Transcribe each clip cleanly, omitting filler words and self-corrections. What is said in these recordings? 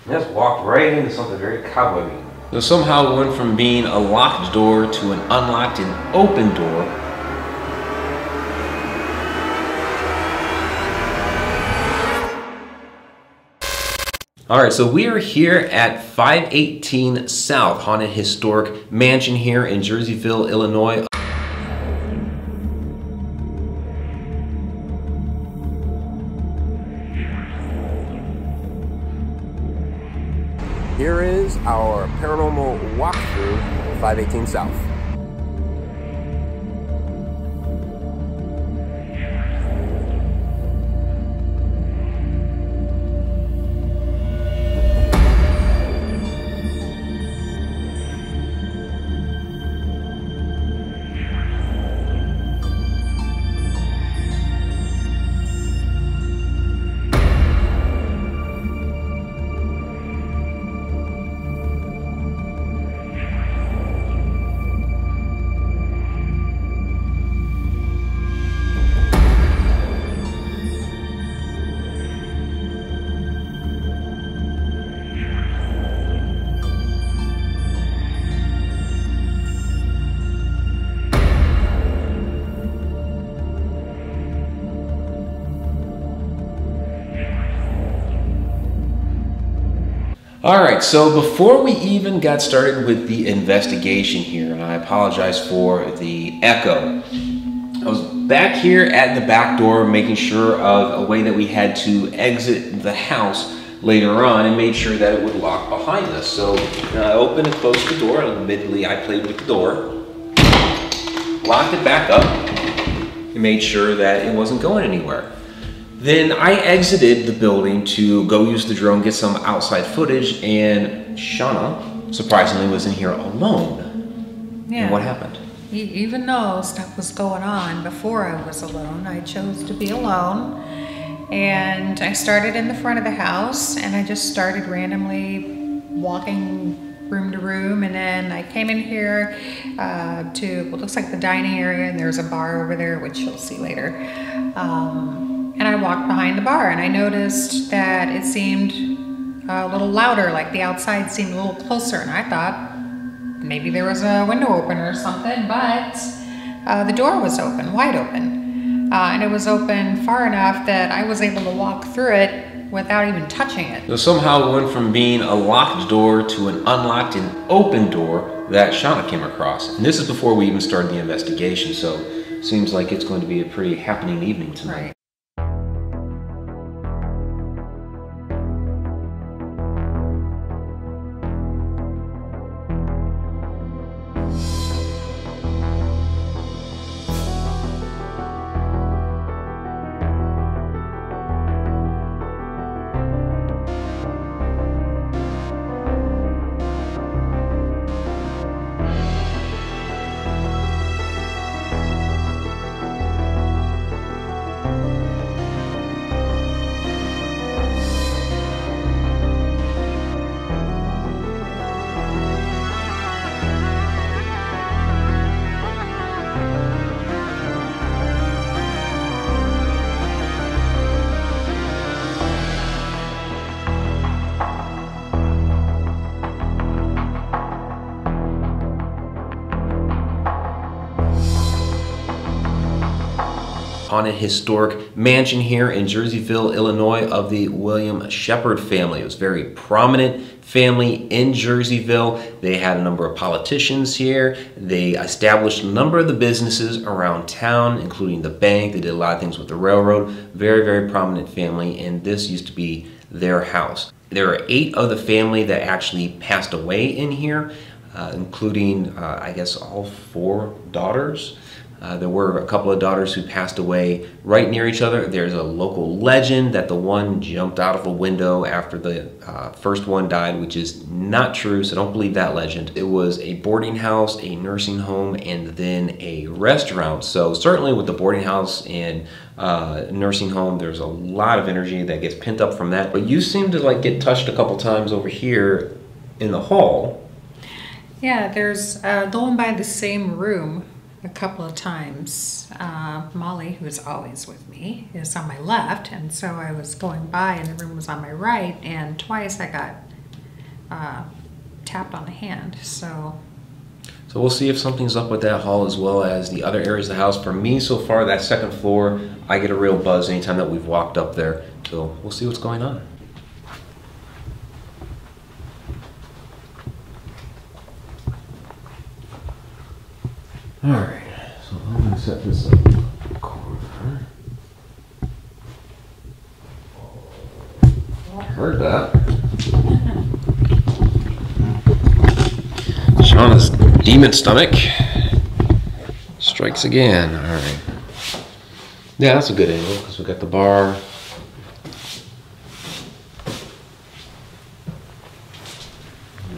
Just walked right into something very cobwebby. So somehow it went from being a locked door to an unlocked and open door. Alright, so we are here at 518 South, Haunted Historic Mansion here in Jerseyville, Illinois. Here is our paranormal walkthrough at 518 South. Alright, so before we even got started with the investigation here, and I apologize for the echo, I was back here at the back door making sure of a way that we had to exit the house later on and made sure that it would lock behind us. So I opened and closed the door, and admittedly I played with the door, locked it back up, and made sure that it wasn't going anywhere. Then I exited the building to go use the drone, get some outside footage, and Shauna, surprisingly, was in here alone. Yeah. And what happened? Even though stuff was going on before I was alone, I chose to be alone. And I started in the front of the house, and I just started randomly walking room to room. And then I came in here to what looks like the dining area, and there's a bar over there, which you'll see later. And I walked behind the bar, and I noticed that it seemed a little louder, like the outside seemed a little closer, and I thought maybe there was a window opener or something, but the door was open, wide open. And it was open far enough that I was able to walk through it without even touching it. So somehow it went from being a locked door to an unlocked and open door that Shauna came across. And this is before we even started the investigation, so it seems like it's going to be a pretty happening evening tonight. Right. Haunted Historic Mansion here in Jerseyville, Illinois, of the William Shepherd family. It was a very prominent family in Jerseyville. They had a number of politicians here. They established a number of the businesses around town, including the bank. They did a lot of things with the railroad. Very, very prominent family, and this used to be their house. There are 8 of the family that actually passed away in here, including, I guess, all 4 daughters. There were a couple of daughters who passed away right near each other. There's a local legend that the one jumped out of a window after the first one died, which is not true, so don't believe that legend. It was a boarding house, a nursing home, and then a restaurant. So certainly with the boarding house and nursing home, there's a lot of energy that gets pent up from that. But you seem to like get touched a couple times over here in the hall. Yeah, there's going by the same room a couple of times. Molly, who's always with me, is on my left, and so I was going by and the room was on my right, and twice I got tapped on the hand. So we'll see if something's up with that hall as well as the other areas of the house. For me, so far, that second floor, I get a real buzz anytime that we've walked up there. So we'll see what's going on. All right, so I'm gonna set this up in the corner. I heard that. Shauna's demon stomach strikes again. All right. Yeah, that's a good angle because we got the bar.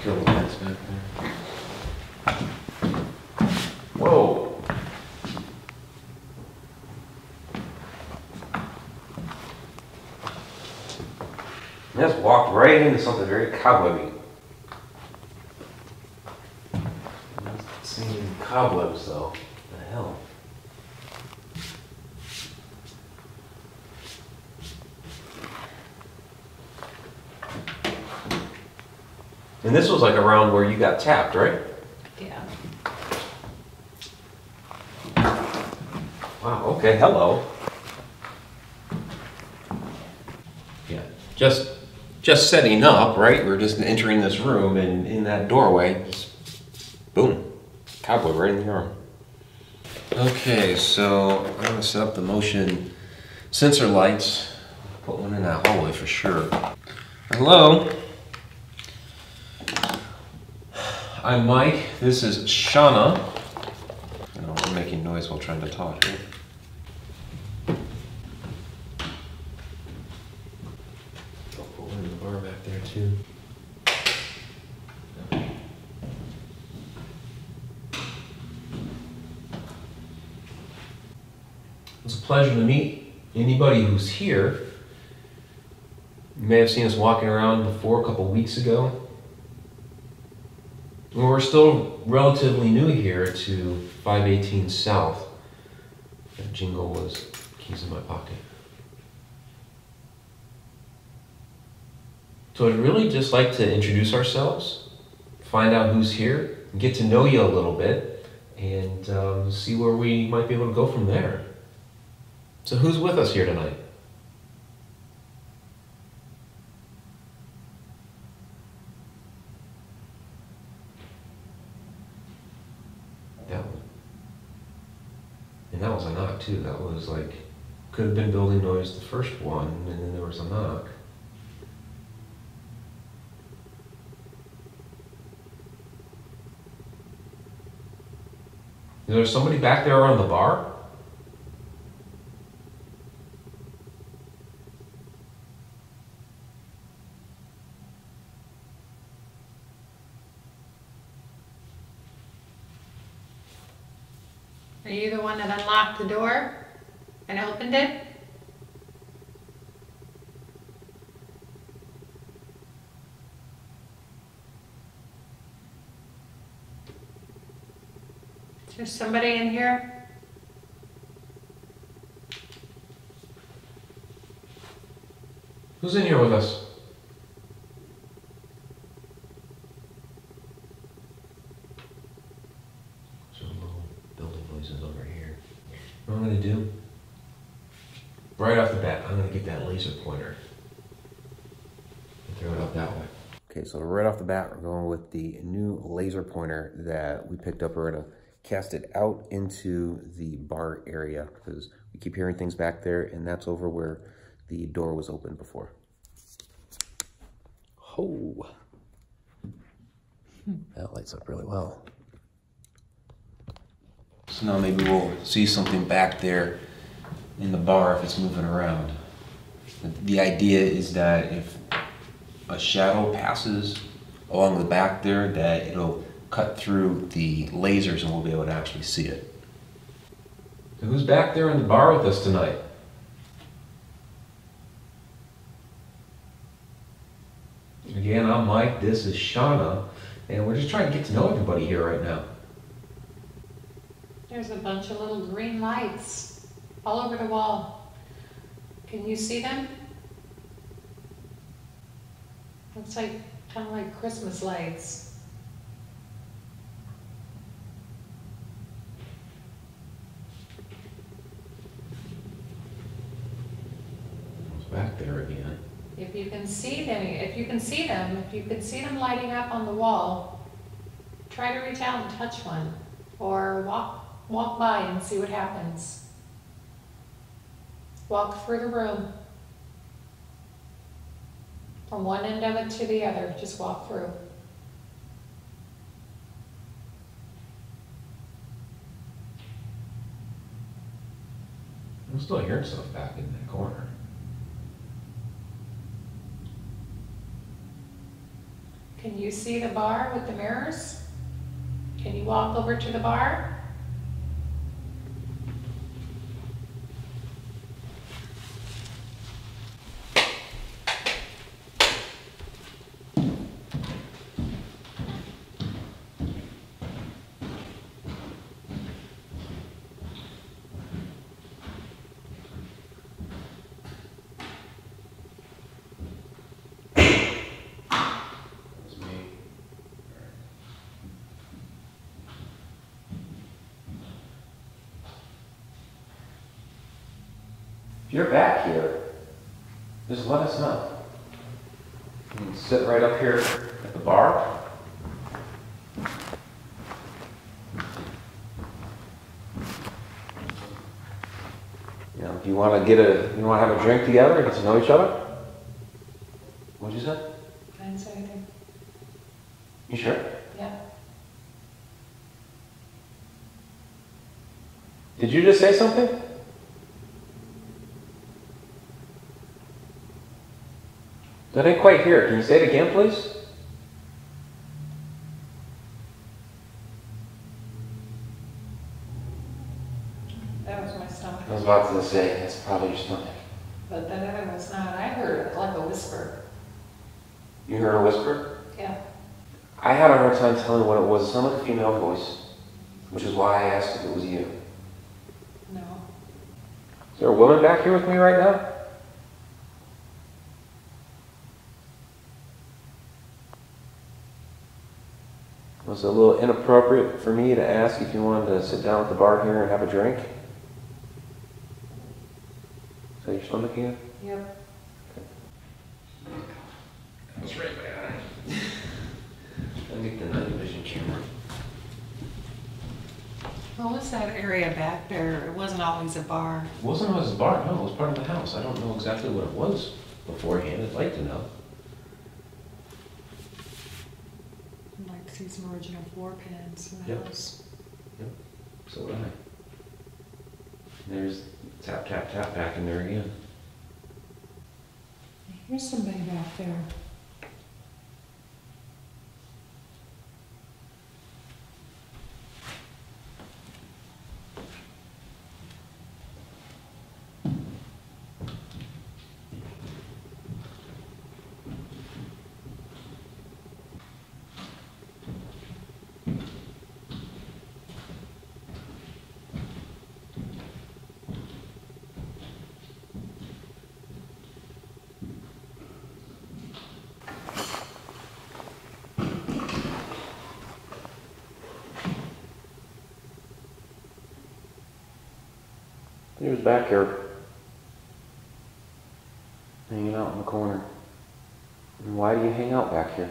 Kill the lights back there. Whoa. Just walked right into something very cobwebby. Seeing cobwebs though. What the hell? And this was like around where you got tapped, right? yeah. Wow, okay, hello. Yeah, just setting up, right? We're just entering this room and in that doorway, just boom, cobweb right in the arm. Okay, so I'm gonna set up the motion sensor lights. Put one in that hallway for sure. Hello. I'm Mike. This is Shauna. I know we're making noise while trying to talk. Right? I'll put one in the bar back there too. It's a pleasure to meet anybody who's here. You may have seen us walking around before a couple weeks ago. Well, we're still relatively new here to 518 South. That jingle was keys in my pocket. So I'd really just like to introduce ourselves, find out who's here, get to know you a little bit, and see where we might be able to go from there. So who's with us here tonight? And that was a knock too. That was like, could have been building noise the first one, and then there was a knock. Is there somebody back there around the bar? Are you the one that unlocked the door and opened it? Is there somebody in here? Who's in here with us? What I'm going to do, right off the bat, I'm going to get that laser pointer and throw it up that way. Okay, so right off the bat, we're going with the new laser pointer that we picked up. We're going to cast it out into the bar area because we keep hearing things back there, and that's over where the door was open before. Oh, that lights up really well. So now maybe we'll see something back there in the bar if it's moving around. The idea is that if a shadow passes along the back there, that it'll cut through the lasers and we'll be able to actually see it. So who's back there in the bar with us tonight? Again, I'm Mike, this is Shauna, and we're just trying to get to know everybody here right now. There's a bunch of little green lights all over the wall. Can you see them? Looks like kind of like Christmas lights. It's back there again. If you can see them lighting up on the wall, try to reach out and touch one, or walk by and see what happens. Walk through the room. From one end of it to the other, just walk through. I'm still hearing stuff back in that corner. Can you see the bar with the mirrors? Can you walk over to the bar? If you're back here, just let us know. You can sit right up here at the bar. You know, if you want to have a drink together, get to know each other. What'd you say? I didn't say anything. You sure? Yeah. Did you just say something? I didn't quite hear it. Can you say it again, please? That was my stomach. I was about to say, it's probably your stomach. But the other was not. I heard it like a whisper. You heard a whisper? Yeah. I had a hard time telling what it was. It sounded like a female voice, which is why I asked if it was you. No. Is there a woman back here with me right now? Was it a little inappropriate for me to ask if you wanted to sit down at the bar here and have a drink? Is that your stomach again? Yep. That's right, man. I think the night vision camera. What was that area back there? It wasn't always a bar. It wasn't always a bar, no, it was part of the house. I don't know exactly what it was beforehand. I'd like to know. I'd like to see some original floor pans in the Yep. house. Yep, so would I. There's tap, tap, tap back in there again. Here's somebody back there. He was back here, hanging out in the corner. And why do you hang out back here?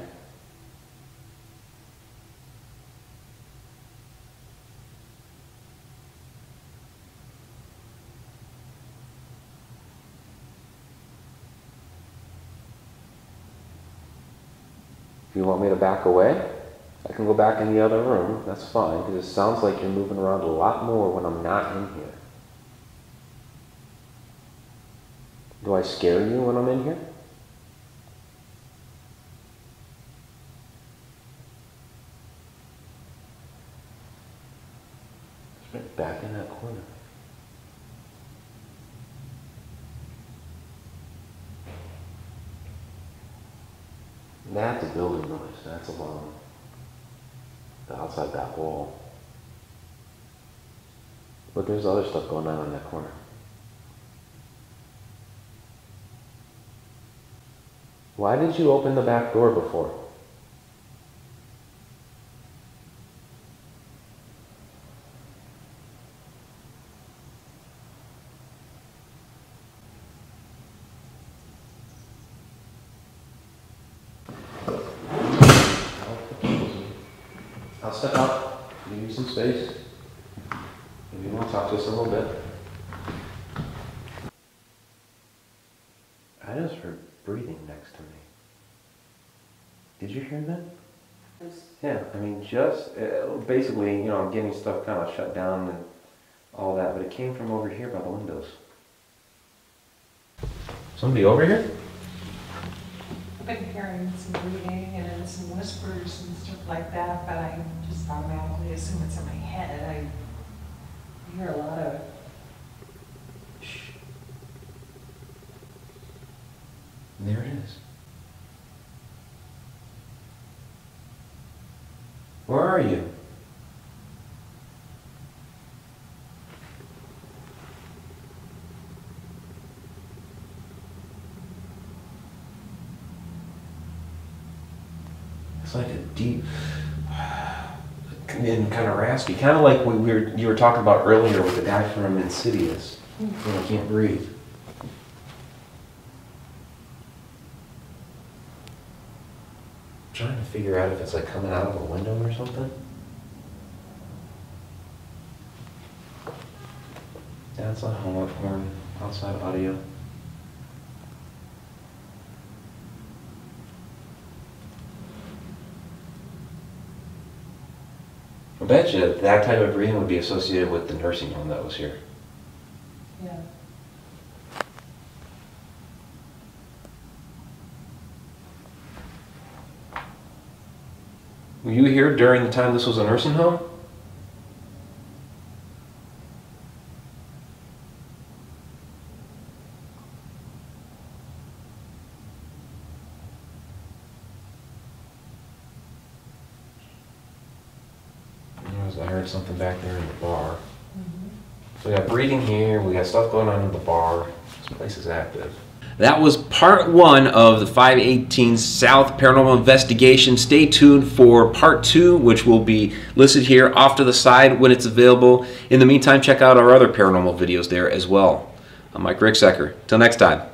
If you want me to back away, I can go back in the other room. That's fine, because it sounds like you're moving around a lot more when I'm not in here. Do I scare you when I'm in here? It's right back in that corner. That's a building noise. That's along the outside back wall. But there's other stuff going on in that corner. Why did you open the back door before? I'll step out, give you some space. Maybe you want to talk to us a little bit. I just heard breathing next to me. Did you hear that? Yeah, I mean, just basically, you know, getting stuff kind of shut down and all that, but it came from over here by the windows. Somebody over here? I've been hearing some breathing and some whispers and stuff like that, but I just automatically assume it's in my head. I hear a lot of... Shh. There it is. Where are you? It's like a deep and kind of raspy, kind of like what you were talking about earlier with the guy from Insidious. You know, can't breathe. Trying to figure out if it's like coming out of a window or something. That's a horn outside audio. I bet you that type of breathing would be associated with the nursing home that was here. Yeah. Were you here during the time this was a nursing home? I heard something back there in the bar. So we got breathing here, we got stuff going on in the bar. This place is active. That was part 1 of the 518 South Paranormal Investigation. Stay tuned for part 2, which will be listed here off to the side when it's available. In the meantime, check out our other paranormal videos there as well. I'm Mike Ricksecker. Till next time.